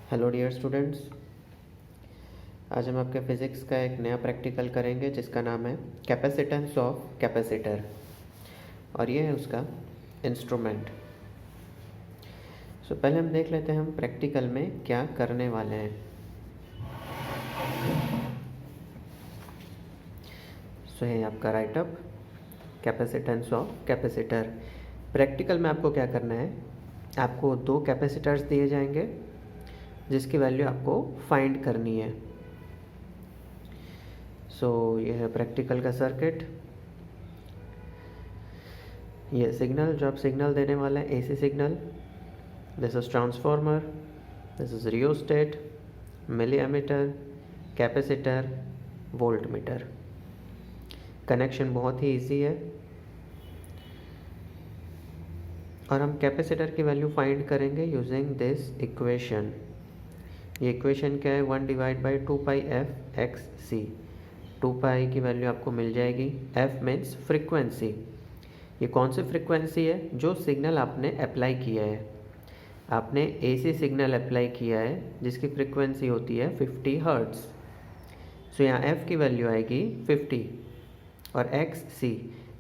Hello dear students, आज हम आपके फिज़िक्स का एक नया प्रैक्टिकल करेंगे जिसका नाम है कैपेसिटेंस ऑफ कैपेसिटर और ये है उसका इंस्ट्रूमेंट। सो पहले हम देख लेते हैं हम प्रैक्टिकल में क्या करने वाले हैं। सो ये आपका write up capacitance of capacitor. Practical में आपको क्या करना है, आपको दो कैपेसिटर्स दिए जाएंगे जिसकी वैल्यू आपको फाइंड करनी है। सो ये है प्रैक्टिकल का सर्किट। ये सिग्नल जो आप सिग्नल देने वाले हैं AC signal, this is transformer, this is rheostat, milli ammeter, capacitor, volt meter. Connection बहुत ही इजी है और हम कैपेसिटर की वैल्यू फाइंड करेंगे यूजिंग दिस इक्वेशन। ये इक्वेशन क्या है, 1/2πf(x)c। 2π की वैल्यू आपको मिल जाएगी। f means frequency. ये कौन सी फ्रीक्वेंसी है, जो सिग्नल आपने अप्लाई किया है। आपने एसी सिग्नल अप्लाई किया है जिसकी फ्रीक्वेंसी होती है 50 हर्ट्ज़। सो यहाँ f की वैल्यू आएगी 50 और xc,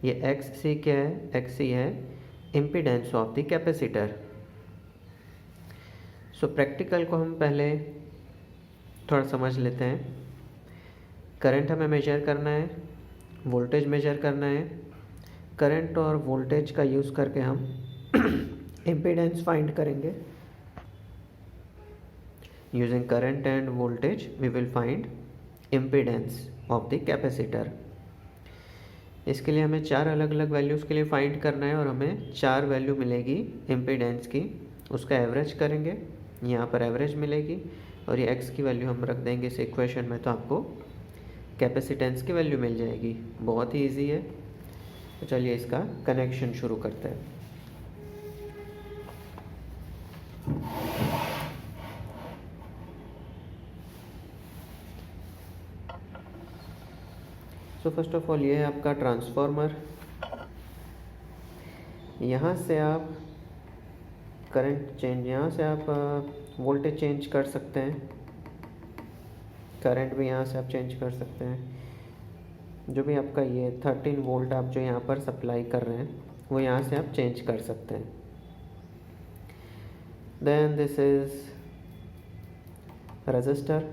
ये xc क्या है, xc है impedance of the capacitor. So practical को हम पहले थोड़ा समझ लेते हैं। करंट हमें मेजर करना है, वोल्टेज मेजर करना है। करंट और वोल्टेज का यूज़ करके हम इम्पीडेंस फाइंड करेंगे। Using current end voltage V will find impedance of the capacitor. इसके लिए हमें चार अलग अलग वैल्यूज़ के लिए फाइंड करना है और हमें चार वैल्यू मिलेगी इम्पीडेंस की। उसका एवरेज करेंगे, यहाँ पर एवरेज मिलेगी और ये x की वैल्यू हम रख देंगे इस इक्वेशन में, तो आपको कैपेसिटेंस की वैल्यू मिल जाएगी। बहुत ही इजी है। तो चलिए इसका कनेक्शन शुरू करते हैं। सो फर्स्ट ऑफ ऑल ये है आपका ट्रांसफार्मर। यहाँ से आप करंट चेंज, यहाँ से आप वोल्टेज चेंज कर सकते हैं। करंट भी यहाँ से आप चेंज कर सकते हैं। जो भी आपका ये 13 वोल्ट आप जो यहाँ पर सप्लाई कर रहे हैं वो यहाँ से आप चेंज कर सकते हैं। Then this is register,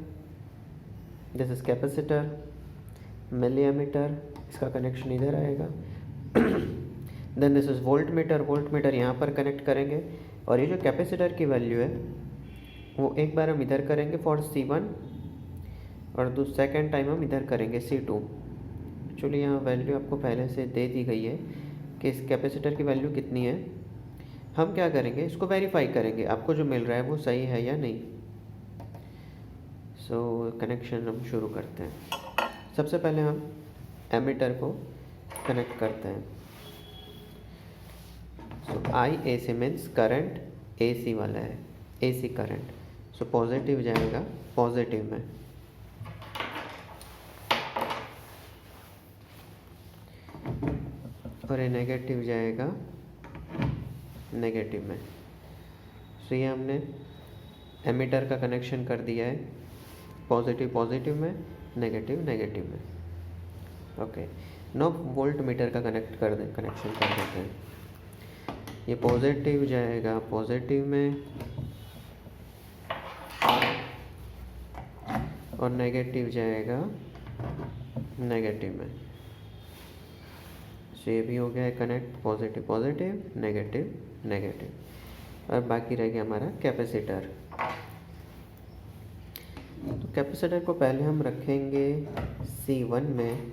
this is capacitor, milli ammeter, इसका कनेक्शन इधर आएगा। Then this is volt meter, volt meter यहाँ पर कनेक्ट करेंगे और ये जो कैपेसिटर की वैल्यू है वो एक बार हम इधर करेंगे फॉर C1 और सेकेंड टाइम हम इधर करेंगे C2। एक्चुअली यहाँ वैल्यू आपको पहले से दे दी गई है कि इस कैपेसिटर की वैल्यू कितनी है। हम क्या करेंगे, इसको वेरीफाई करेंगे आपको जो मिल रहा है वो सही है या नहीं। सो कनेक्शन हम शुरू करते हैं। सबसे पहले हम एमीटर को कनेक्ट करते हैं। सो IAC मीन्स करंट AC वाला है, AC करंट। सो पॉजिटिव जाएगा पॉजिटिव में, और ये नेगेटिव जाएगा नेगेटिव में। सो ये हमने एमीटर का कनेक्शन कर दिया है, पॉजिटिव पॉजिटिव में, नेगेटिव नेगेटिव में। ओके, नो वोल्ट मीटर का कनेक्शन कर देते हैं। ये पॉजिटिव जाएगा पॉजिटिव में और नेगेटिव जाएगा नेगेटिव में। सो ये भी हो गया है connect, positive positive, negative negative. और बाकी रह गया हमारा कैपेसिटर। तो कैपेसिटर को पहले हम रखेंगे C1 में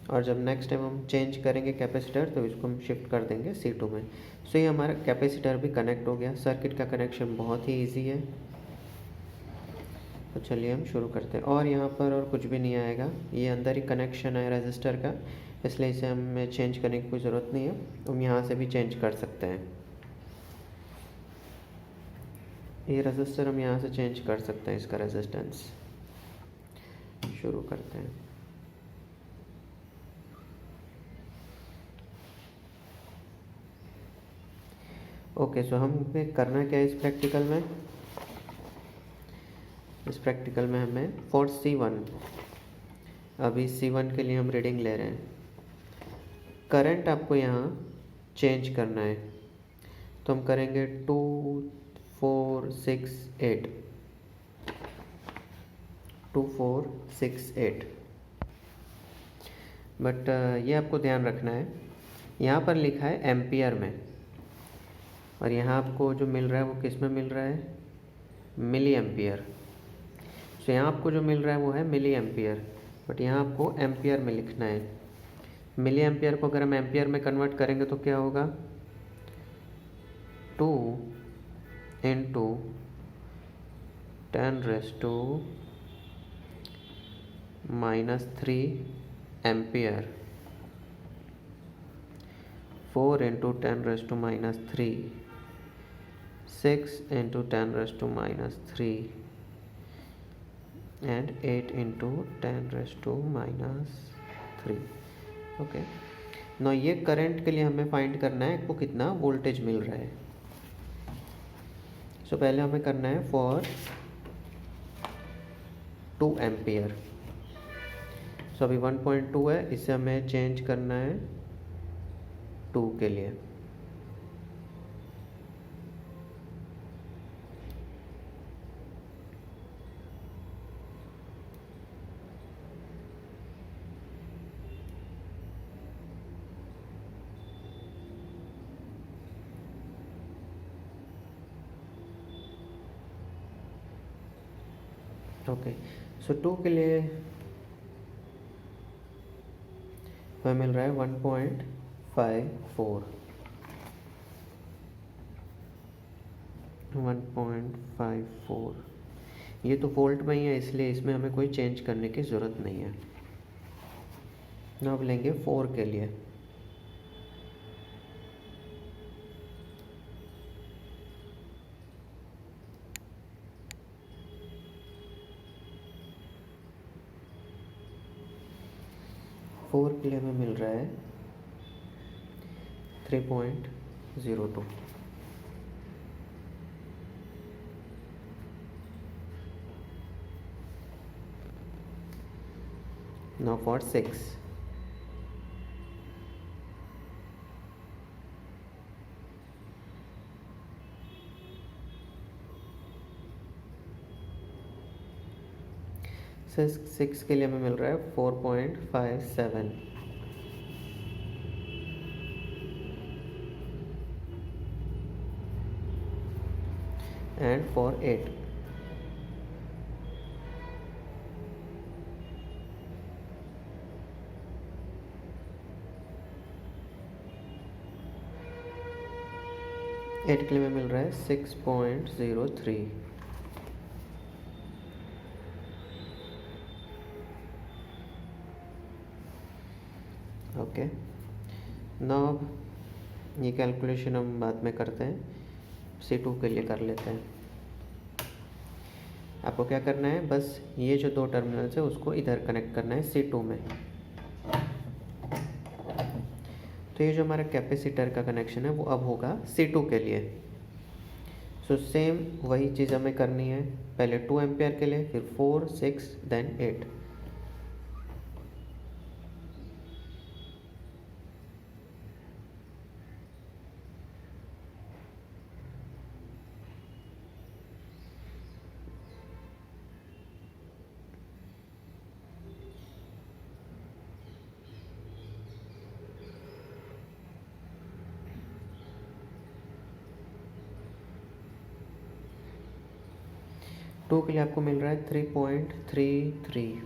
और जब नेक्स्ट टाइम हम चेंज करेंगे कैपेसिटर तो इसको हम शिफ्ट कर देंगे C2 में। सो ये हमारा कैपेसिटर भी कनेक्ट हो गया। सर्किट का कनेक्शन बहुत ही इजी है। तो चलिए हम शुरू करते हैं। और यहाँ पर और कुछ भी नहीं आएगा, ये अंदर ही कनेक्शन है रजिस्टर का, इसलिए इसे हमें चेंज करने की कोई ज़रूरत नहीं है। हम यहाँ से भी चेंज कर सकते हैं। ये रजिस्टर हम यहाँ से चेंज कर सकते हैं, इसका रेजिस्टेंस। शुरू करते हैं। ओके, सो हमें करना क्या है इस प्रैक्टिकल में? इस प्रैक्टिकल में हमें फॉर C1, अभी C1 के लिए हम रीडिंग ले रहे हैं। करंट आपको यहाँ चेंज करना है, तो हम करेंगे 2 4 6 8, 2 4 6 8। बट ये आपको ध्यान रखना है, यहाँ पर लिखा है एम्पियर में, और यहाँ आपको जो मिल रहा है वो किस में मिल रहा है? Milli ampere. सो यहाँ आपको जो मिल रहा है वो है मिली एम्पियर, बट यहाँ आपको एम्पियर में लिखना है। मिली एम्पियर को अगर हम एम्पियर में कन्वर्ट करेंगे तो क्या होगा? 2 into 10⁻³ ampere, 4 into 10⁻³ 6 into 10⁻³ and 8 into 10⁻³। Okay, ना ये करंट के लिए हमें फाइंड करना है आपको कितना वोल्टेज मिल रहा है। सो पहले हमें करना है फॉर 2 एम्पियर। सो अभी 1.2 है, इसे हमें चेंज करना है 2 के लिए। ओके, सो 2 के लिए हमें मिल रहा है 1.54, 1.54। ये तो वोल्ट में ही है, इसलिए इसमें हमें कोई चेंज करने की ज़रूरत नहीं है। ना अब लेंगे 4 के लिए। फोर के लिए हमें मिल रहा है 3.02। Now for 6, सिक्स के लिए हमें मिल रहा है 4.57। एंड फॉर 8, के लिए हमें मिल रहा है 6.03। ओके, नाउ ये कैलकुलेशन हम बाद में करते हैं, C2 के लिए कर लेते हैं। आपको क्या करना है, बस ये जो 2 टर्मिनल्स है उसको इधर कनेक्ट करना है C2 में। तो ये जो हमारा कैपेसिटर का कनेक्शन है वो अब होगा C2 के लिए। सो सेम वही चीज़ हमें करनी है, पहले 2 एम्पियर के लिए, फिर 4 6 देन 8। टू के लिए आपको मिल रहा है 3.33।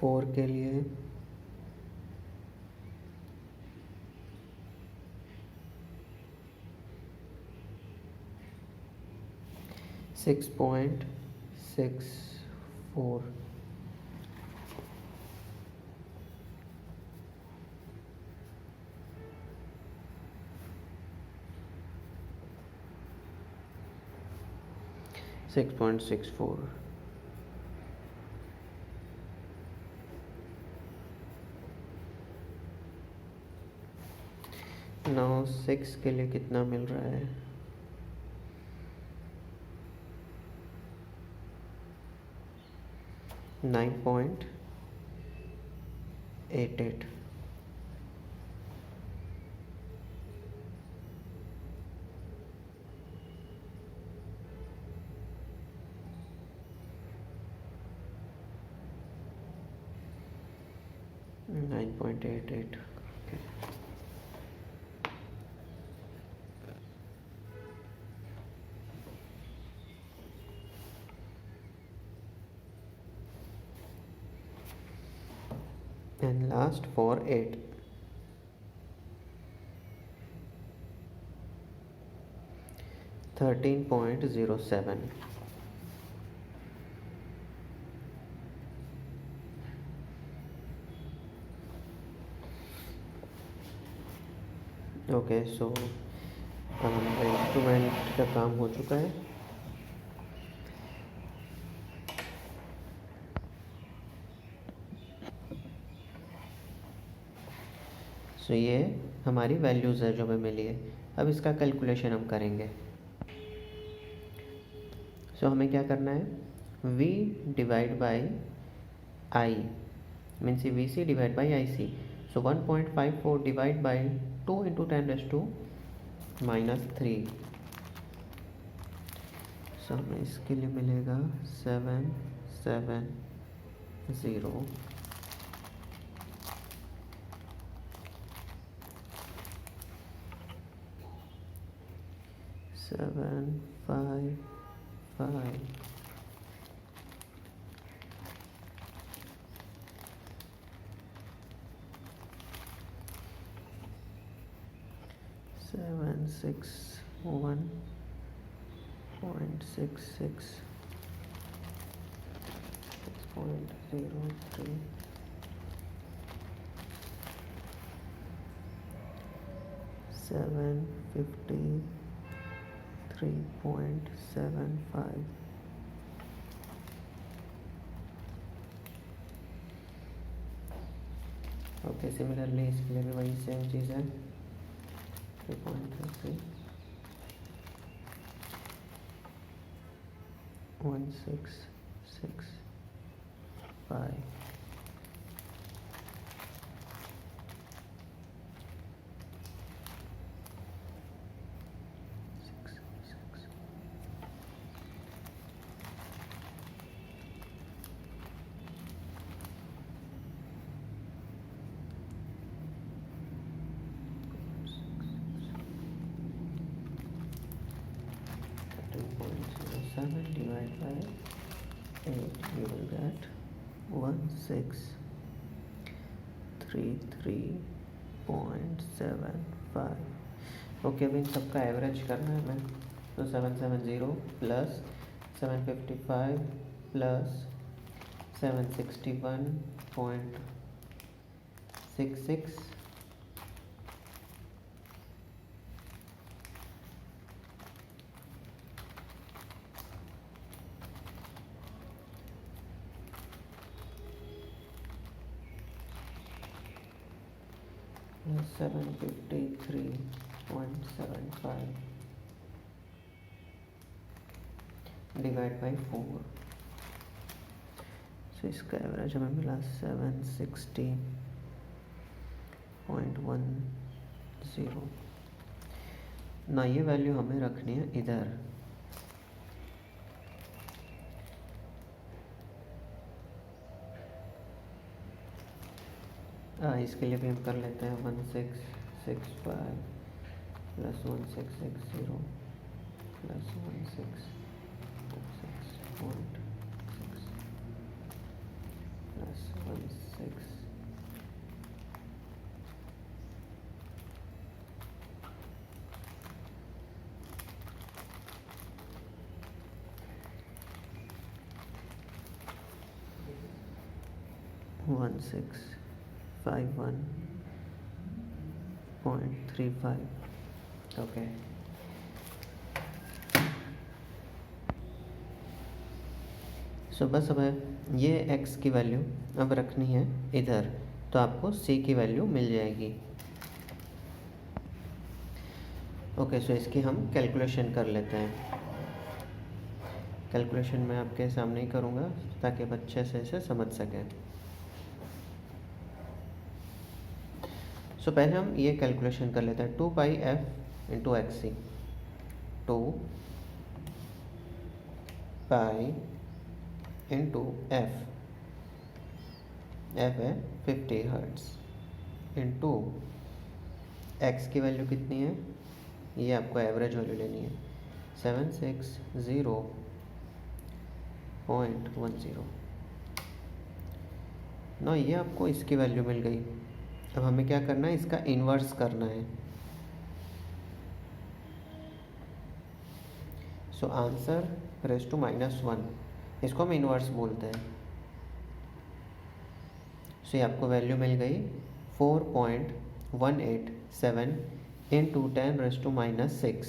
फोर के लिए 6.64। 6.64. नाउ 6 के लिए कितना मिल रहा है? 9.88. And last for 8. 13.07. ओके, सो हमारा इंस्ट्रूमेंट का काम हो चुका है. सो ये हमारी वैल्यूज़ है जो हमें मिली है. अब इसका कैलकुलेशन हम करेंगे. सो हमें क्या करना है? V divide by I means VC divide by IC. So 1.54 divide by 2 into 10⁻³ सो हमें इसके लिए मिलेगा 770 755 761.66 6.03 753.75. ओके, सिमिलरली इसके लिए भी वही सेम चीज़ है. 3.33 1665 7 divided by 8, you will get 1633.75. Okay, अभी इन सबका एवरेज करना है हमें. तो 770 प्लस 755 प्लस 761.66 753.75 डिवाइड बाई 4. सो इसका एवरेज हमें मिला 760.10. ना ये वैल्यू हमें रखनी है इधर. इसके लिए भी हम कर लेते हैं 1665 प्लस 1660 प्लस 1666.6 प्लस 16 1651.35. ओके, सो बस अब ये x की वैल्यू अब रखनी है इधर, तो आपको c की वैल्यू मिल जाएगी। ओके, सो इसकी हम कैलकुलेशन कर लेते हैं। कैलकुलेशन मैं आपके सामने ही करूँगा ताकि आप अच्छे से इसे समझ सकें। सो पहले हम ये कैलकुलेशन कर लेते हैं, 2 पाई f इंटू एक्स सी, 2 पाई इंटू एफ है 50 हर्ट्स, इंटू एक्स की वैल्यू कितनी है, ये आपको एवरेज वैल्यू लेनी है 760.10। ना ये आपको इसकी वैल्यू मिल गई। अब हमें क्या करना है, इसका इन्वर्स करना है। सो आंसर रेज टू -1, इसको हम इन्वर्स बोलते हैं। सो ये आपको वैल्यू मिल गई 4.187 इंटू 10⁻⁻6।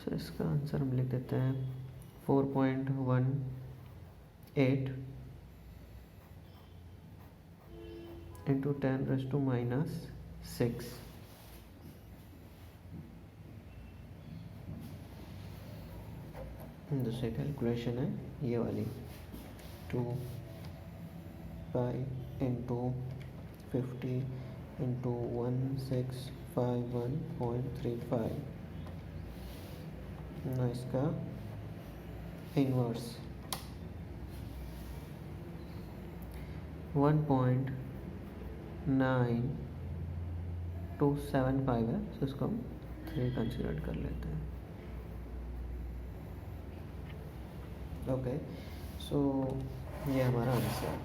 सो इसका आंसर हम लिख देते हैं 4.18 इंटू 10⁻⁻6। दूसरी कैलकुलेशन है ये वाली, 2 पाई इंटू 50 इंटू 1651.35 ना इसका इन्वर्स 1.9275 है, तो इसको हम 3 कंसिडर कर लेते हैं। ओके, सो ये हमारा आंसर।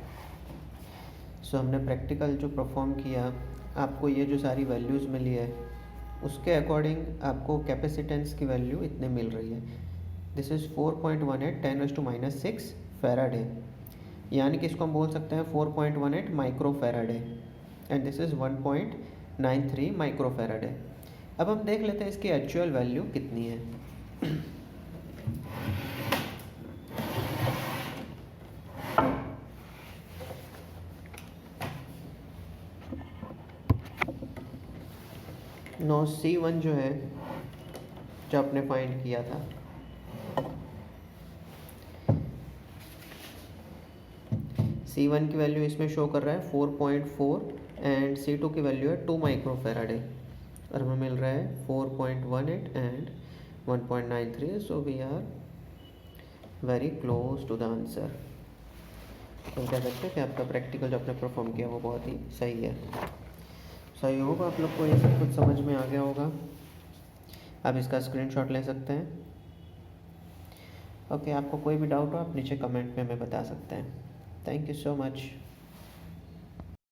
सो हमने प्रैक्टिकल जो परफॉर्म किया, आपको ये जो सारी वैल्यूज़ मिली है उसके अकॉर्डिंग आपको कैपेसिटेंस की वैल्यू इतने मिल रही है। दिस इज़ 4.18 10⁻⁻6 फैराडे, यानी कि इसको हम बोल सकते हैं 4.18 micro Faraday, and this is 1.93 micro Faraday. अब हम देख लेते हैं इसकी एक्चुअल वैल्यू कितनी है। नो C1 जो है, जो आपने फाइंड किया था, C1 की वैल्यू इसमें शो कर रहा है 4.4 एंड C2 की वैल्यू है 2 माइक्रो फैराडे, और हमें मिल रहा है 4.18 and 1.93। So we are very close to the answer. तो कह सकते हैं कि आपका प्रैक्टिकल जो आपने परफॉर्म किया वो बहुत ही सही है। सो आई होप आप लोग को ये सब कुछ समझ में आ गया होगा। आप इसका स्क्रीनशॉट ले सकते हैं। ओके, आपको कोई भी डाउट हो आप नीचे कमेंट में हमें बता सकते हैं। Thank you so much.